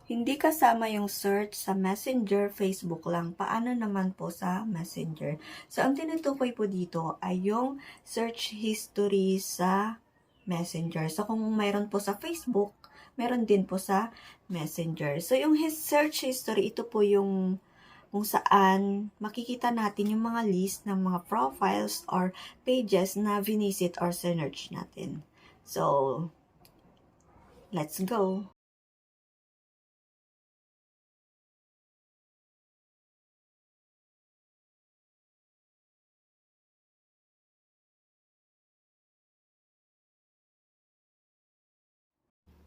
Hindi kasama yung search sa Messenger, Facebook lang. Paano naman po sa Messenger? So, ang tinutukoy po dito ay yung search history sa Messenger. So, kung mayroon po sa Facebook, meron din po sa Messenger. So, yung search history, ito po yung kung saan makikita natin yung mga list ng mga profiles or pages na visit or search natin. So, let's go!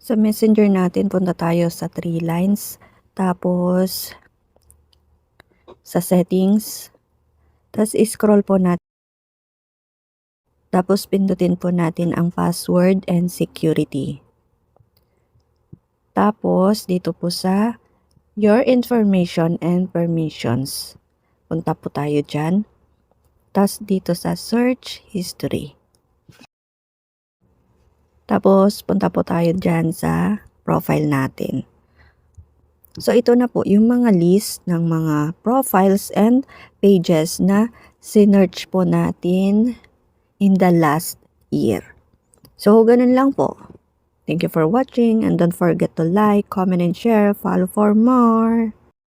Sa Messenger natin, punta tayo sa 3 lines. Tapos, sa settings. Tapos, scroll po natin. Tapos, pindutin po natin ang password and security. Tapos, dito po sa your information and permissions. Punta po tayo dyan. Tapos, dito sa search history. Tapos, punta po tayo dyan sa profile natin. So, ito na po yung mga list ng mga profiles and pages na sinearch po natin in the last year. So, ganun lang po. Thank you for watching and don't forget to like, comment, and share. Follow for more.